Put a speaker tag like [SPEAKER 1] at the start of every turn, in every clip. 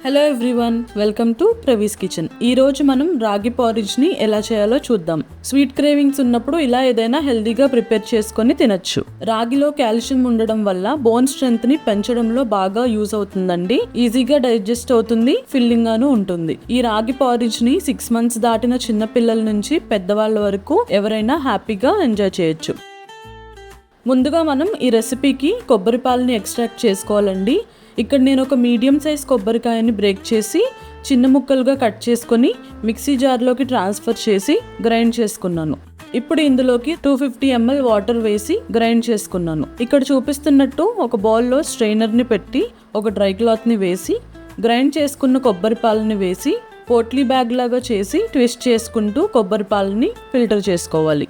[SPEAKER 1] Hello everyone, welcome to ప్రవీస్ kitchen. ఈ రోజు మనం రాగి పారిజ్ ని ఎలా చేయాలో చూద్దాం. స్వీట్ క్రేవింగ్స్ ఉన్నప్పుడు ఇలా ఏదైనా హెల్దీగా ప్రిపేర్ చేసుకొని తినొచ్చు. రాగిలో కాల్షియం ఉండడం వల్ల బోన్ స్ట్రెంత్ ని పెంచడంలో బాగా యూజ్ అవుతుందండి. ఈజీగా డైజెస్ట్ అవుతుంది, ఫిల్లింగ్ గాను ఉంటుంది. ఈ రాగి పారిజ్ ని 6 months దాటిన చిన్న పిల్లల నుంచి పెద్దవాళ్ళ వరకు ఎవరైనా హ్యాపీగా ఎంజాయ్ చేయొచ్చు. ముందుగా మనం ఈ రెసిపీకి కొబ్బరి పాలని ఎక్స్ట్రాక్ట్ చేసుకోవాలండి. ఇక్కడ నేను ఒక మీడియం సైజ్ కొబ్బరికాయని బ్రేక్ చేసి చిన్న ముక్కలుగా కట్ చేసుకొని మిక్సీ జార్లోకి ట్రాన్స్ఫర్ చేసి గ్రైండ్ చేసుకున్నాను. ఇప్పుడు ఇందులోకి 250 ml వాటర్ వేసి గ్రైండ్ చేసుకున్నాను. ఇక్కడ చూపిస్తున్నట్టు ఒక బౌల్లో స్ట్రైనర్ని పెట్టి ఒక డ్రై క్లాత్ని వేసి గ్రైండ్ చేసుకున్న కొబ్బరి పాలని వేసి పోట్లీ బ్యాగ్ లాగా చేసి ట్విస్ట్ చేసుకుంటూ కొబ్బరి పాలని ఫిల్టర్ చేసుకోవాలి.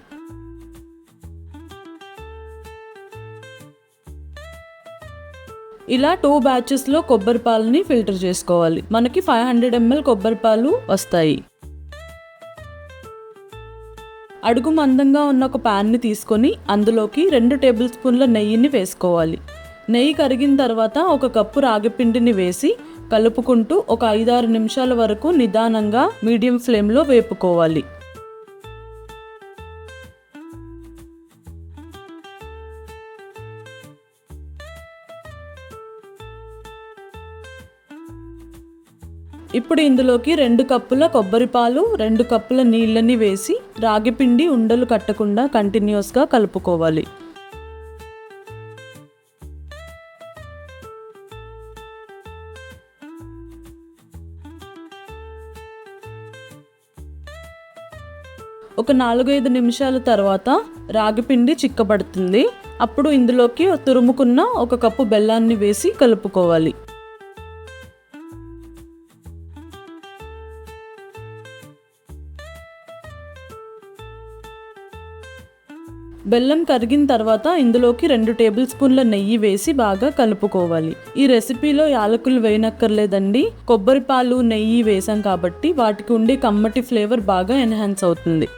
[SPEAKER 1] ఇలా 2 batches లో కొబ్బరి పాలని ఫిల్టర్ చేసుకోవాలి. మనకి 500 ml కొబ్బరి పాలు వస్తాయి. అడుగు మందంగా ఉన్న ఒక ప్యాన్ని తీసుకొని అందులోకి 2 tablespoons నెయ్యిని వేసుకోవాలి. నెయ్యి కరిగిన తర్వాత 1 కప్పు రాగిపిండిని వేసి కలుపుకుంటూ ఒక 5-6 నిమిషాల వరకు నిదానంగా మీడియం ఫ్లేమ్లో వేపుకోవాలి. ఇప్పుడు ఇందులోకి 2 కప్పుల కొబ్బరి పాలు 2 కప్పుల నీళ్ళని వేసి రాగిపిండి ఉండలు కట్టకుండా కంటిన్యూస్గా కలుపుకోవాలి. ఒక 4-5 నిమిషాల తర్వాత రాగిపిండి చిక్కబడుతుంది. అప్పుడు ఇందులోకి తురుముకున్న 1 కప్పు బెల్లాన్ని వేసి కలుపుకోవాలి. బెల్లం కరిగిన తర్వాత ఇందులోకి 2 tablespoons నెయ్యి వేసి బాగా కలుపుకోవాలి. ఈ రెసిపీలో యాలకులు వేయనక్కర్లేదండి. కొబ్బరి పాలు నెయ్యి వేసాం కాబట్టి వాటికి ఉండే కమ్మటి ఫ్లేవర్ బాగా ఎన్హాన్స్ అవుతుంది.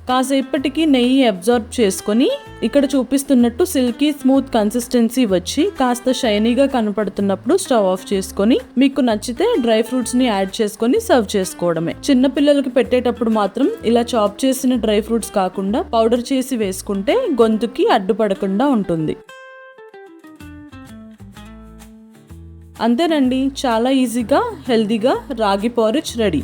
[SPEAKER 1] కాసేపటికి నెయ్యి అబ్జార్బ్ చేసుకొని ఇక్కడ చూపిస్తున్నట్టు సిల్కీ స్మూత్ కన్సిస్టెన్సీ వచ్చి కాస్త షైనీగా కనపడుతున్నప్పుడు స్టవ్ ఆఫ్ చేసుకొని మీకు నచ్చితే డ్రై ఫ్రూట్స్ ని యాడ్ చేసుకొని సర్వ్ చేసుకోవడమే. చిన్న పిల్లలకి పెట్టేటప్పుడు మాత్రం ఇలా చాప్ చేసిన డ్రై ఫ్రూట్స్ కాకుండా పౌడర్ చేసి వేసుకుంటే గొంతుకి అడ్డుపడకుండా ఉంటుంది. అంతేనండి, చాలా ఈజీగా హెల్దీగా రాగి పారిజ్ రెడీ.